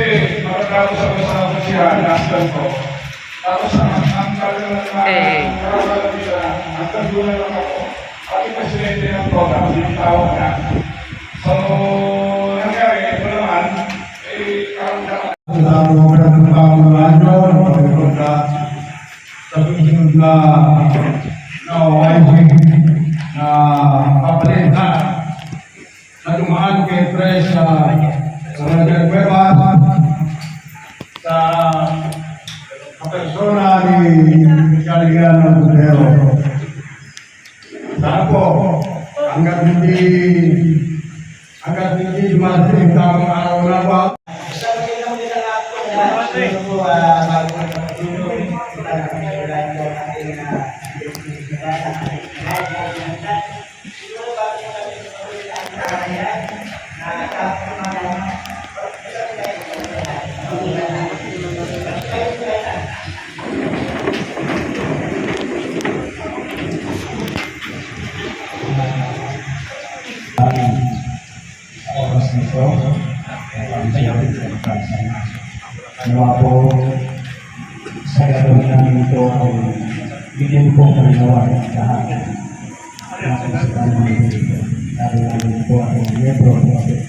Kasi makatapos ako sa siya, nastan ko. Tapos ang talagang nararamdaman nila, ang tagunan lang ako. Pati presidente ng program, tinitawag na. So, nangyari, ito naman, karamdaman. Sa susunod na kapalit na dumaan kay Pres sa Roger Cuevas sa persona ni Caliano Budero. Sana po, hanggat hindi dumating yung tamang araw na ba, oras nito, nawa po sa gagawin namin ito ay bigyan po kalinawan lahat ng kasipan namin dito. Dahil namin po ay miyembro ng program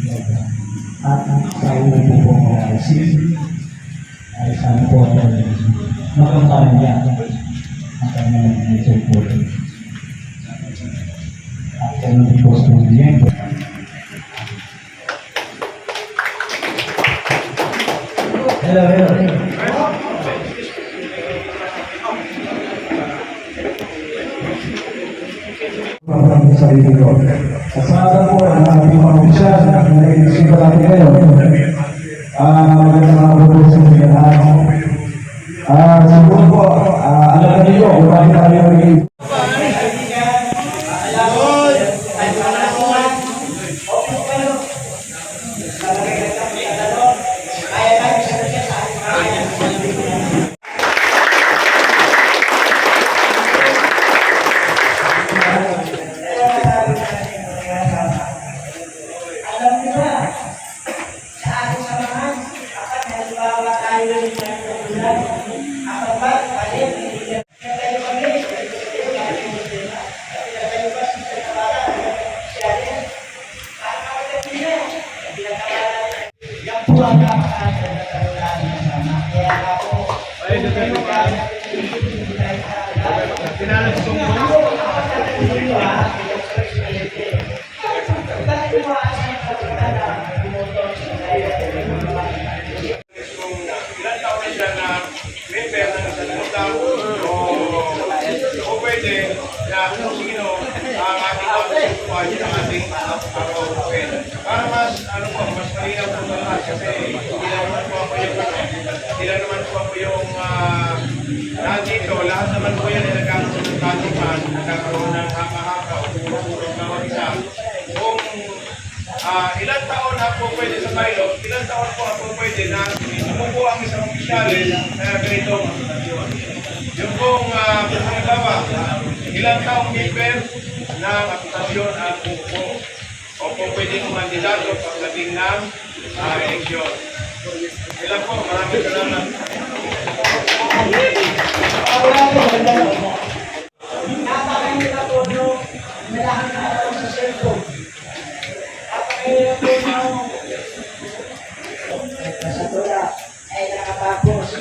at sa ulo po ang OIC ay sana po ay makamtahan niya ang kanyang support. At kanyang po sa miyembro. Hello. Ang sarili ko. Kasama po ang ating mga opisyal na naiisip natin ngayon. Magandang mga proposal sa lahat. Siguro po, alam niyo kung bakit tayo naging para mas mas malinaw po sa lahat kasi ilan naman po ako yung nandito, lahat naman po yan ay nagkakaroon ng haka-haka o pumupurong na mag-isa. Kung ilan taon na po pwede sa pilot, ilan taon po ako pwede na sumuko ang isang opisyalis na ganito ang asusasyon. Yung pong halimbawa, ilang taong giver ng asusasyon at pumuko o po pwedeng mandidato pagdating ng eleksyon. Ilan po, maraming salamat. Napakahirap po nung malaking araw sa cellphone. Napakahirap po nung sa tula ay nakatapos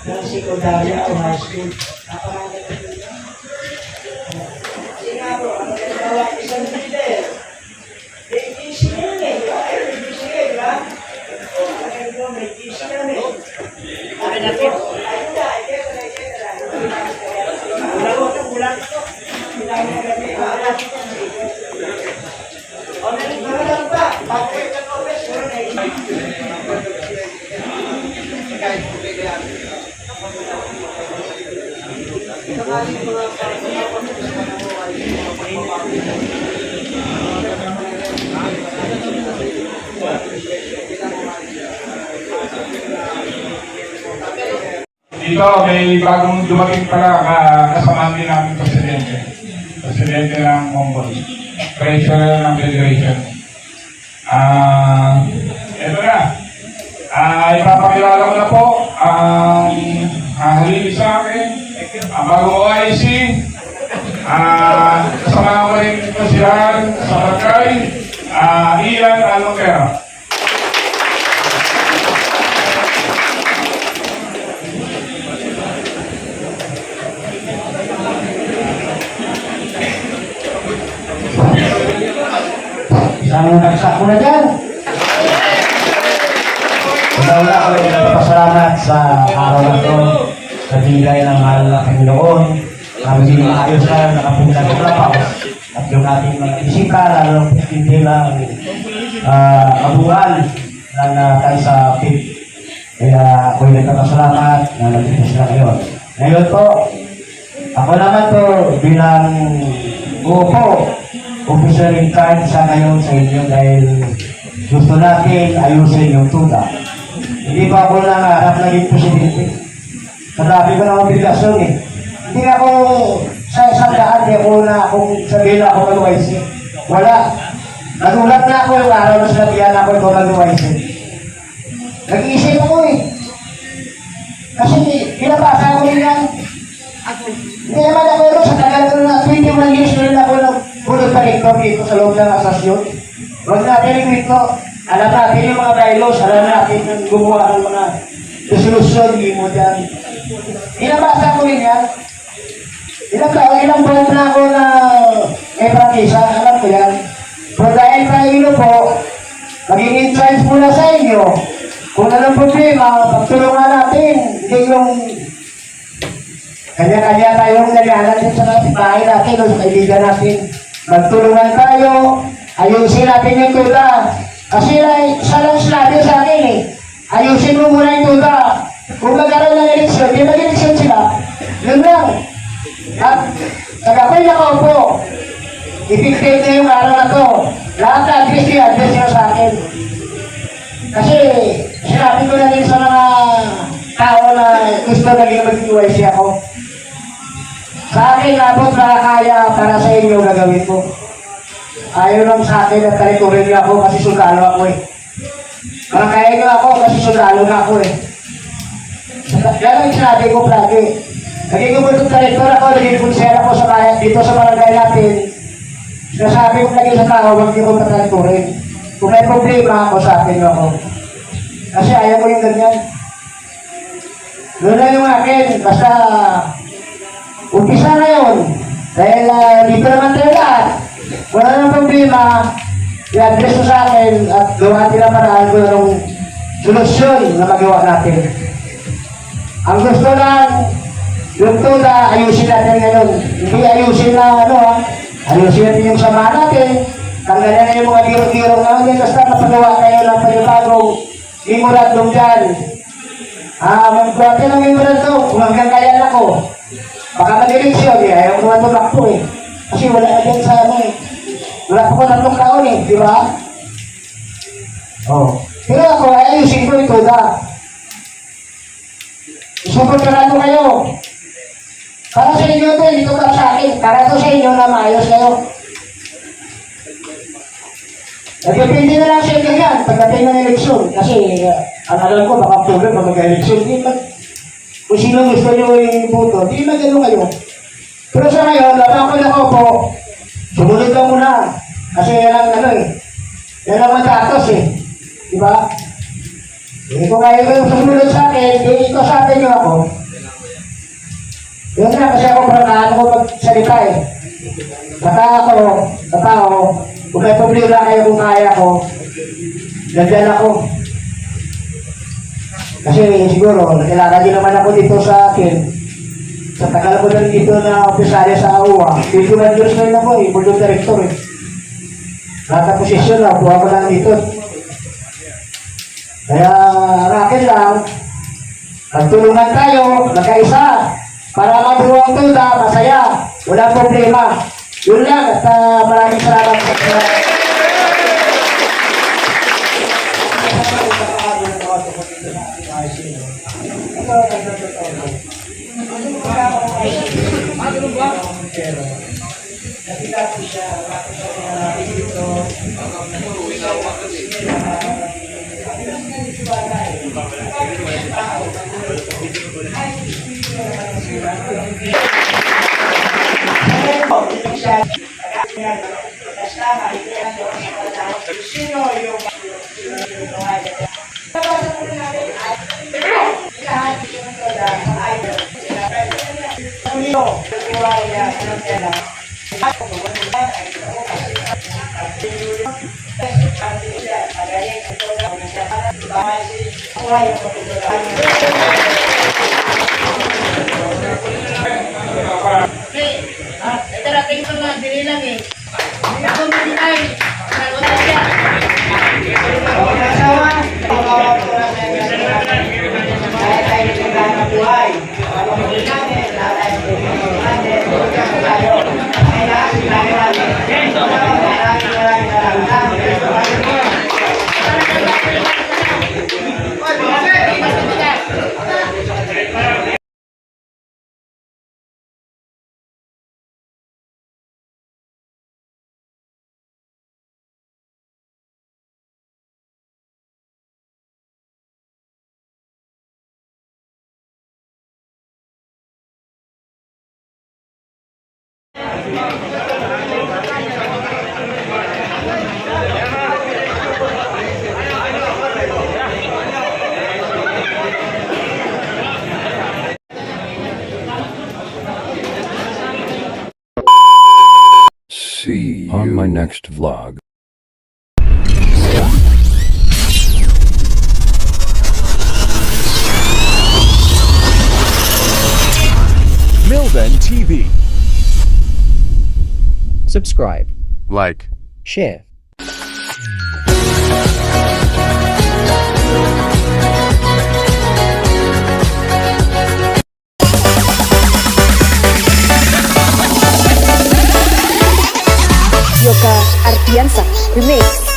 ng sekundarya o high school. Napakahirap po nung kasi nga po, ang nagawa isang leader. ABC yun eh, di ba? ABC yun, di ba? May ABC yan eh. Ayun na, ayun na. Bulan ito. Bulan na gabi. O, nalimulan pa. Pag-wait na office, wala na yun. Sakaling mga dito may bagong dumating pala kasama namin presidente ng Mongol, treasurer ng federation. Ito na, ipapakilala ko na po ang halili sa akin, ang bagong OIC, kasama ko rin ito siya sa barangay, Ian Almoquera. Isang nagsak mo na dyan. Una-una ako rin nagpapasalamat sa araw na ito sa bigay ng mahal na Panginoon na maging maayos na nakapunta ng lapaw at yung ating mga bisita, lalo ng hindi ng abuhan na tayo sa PIP. Kaya ako'y nagpapasalamat na nandito sila ngayon. Ngayon po, ako naman po bilang upo, officer in charge sa ngayon sa inyo dahil gusto natin ayusin yung tuda. Hindi pa ako nangarap naging presidente. Marami ko na obligasyon eh. Hindi ako sa isang daan, hindi ako na kung sabihin ako mag-UIC. Wala. Nagulat na ako yung araw na sinabihan ako ito mag-UIC. Nag-iisip ako eh. Kasi pinabasa ko rin yan. Hindi naman ako rin sa tagal ko na 21 years na rin ako nag-bulot director dito sa loob ng asasyon. Huwag natin yung ito. Alam natin yung mga bylaws, alam natin yung gumawa ng mga resolution, hindi mo dyan. Inabasa ko rin yan. Ilang buwan na ako na may prangisa, alam ko yan. Pero dahil tayo po, maging in charge muna sa inyo. Kung anong problema, pagtulungan natin, hindi yung kanya-kanya tayong nalihanan din sa bahay natin o sa kaibigan natin. Magtulungan tayo, ayusin natin yung tuta. Kasi isa lang sinabi sa akin eh, ayusin mo muna yung tuta. Kung magkaroon ng eleksyon, di mag-eleksyon sila. Yun lang. At nag-ako'y nakaupo. I-dictate na yung araw na to. Lahat na address nyo sa akin. Kasi sinabi ko na din sa mga tao na gusto naging mag-UIC ako. Sa akin, labot na kaya para sa inyo gagawin ko. Ayaw lang sa akin at talikurin niyo ako kasi sundalo ako eh. Parang kaya niyo ako kasi sundalo na ako eh. Yan ang sinabi ko lagi. Naging kumulong talikurin ako, naging punser ako sa bayan, dito sa barangay natin. Sinasabi ko lagi sa tao, huwag niyo ko patalikurin. Kung may problema ako, sa akin niyo ako. Kasi ayaw ko yung ganyan. Doon na yung akin, basta umpisa na yun. Dahil dito naman tayo lahat. Wala nang problema, i-address mo sa akin at gawa natin ang paraan ko ng solusyon na magawa natin. Ang gusto lang, yung tuda, ayusin natin ngayon. Hindi ayusin na ayusin natin yung sama natin. Tanggalin na yung mga biro-biro natin, basta mapagawa tayo ng panibagong memorandum dyan. Magbuhat ka ng memorandum, kung hanggang kaya ako. Baka mag-eleksyon, ayaw ko naman tumakbo eh. Kasi wala na dyan sa wala pa ko 3 taon eh, di ba? Pero ako, ayusin ko ito na. Isuportahan ko kayo. Para sa inyo ito, hindi ko para sa akin. Para ito sa inyo na maayos kayo. Nagpipindi na lang sa inyo yan pagdating ng eleksyon. Kasi, ang alam ko, baka October, pag mag-eleksyon, kung sino gusto nyo yung puto, di magano kayo. Pero sa ngayon, lapang ko po, sumunod lang muna. Kasi yan ang yan ang matatos eh. Di ba? Kung ayaw kayo sumunod sa akin, di ito sa atin nyo ako. Yun na, kasi ako parang ko magsalita eh. Saka ako, sa tao, kung may problema kayo kung kaya ko, nandiyan ako. Kasi siguro, nakilala din naman ako dito sa akin. Sa tagal ko na dito na opisarya sa AUA, 21 years na rin ako eh, board of director eh. Lahat ng posisyon na, buha ko lang dito. Kaya, akin lang, magtulungan tayo, magkaisa, para mabuwang tuda, masaya, walang problema. Yun lang, at maraming salamat sa Sino yung nabasa po natin ay lahat yung ay Panginoon, buhay niya ng tela. Itarating ko na, dili lang eh. Hindi ako malinay. Nalunod siya. See you on my next vlog. Milven TV. Subscribe, Like. share. Yoga Artiansa Remix.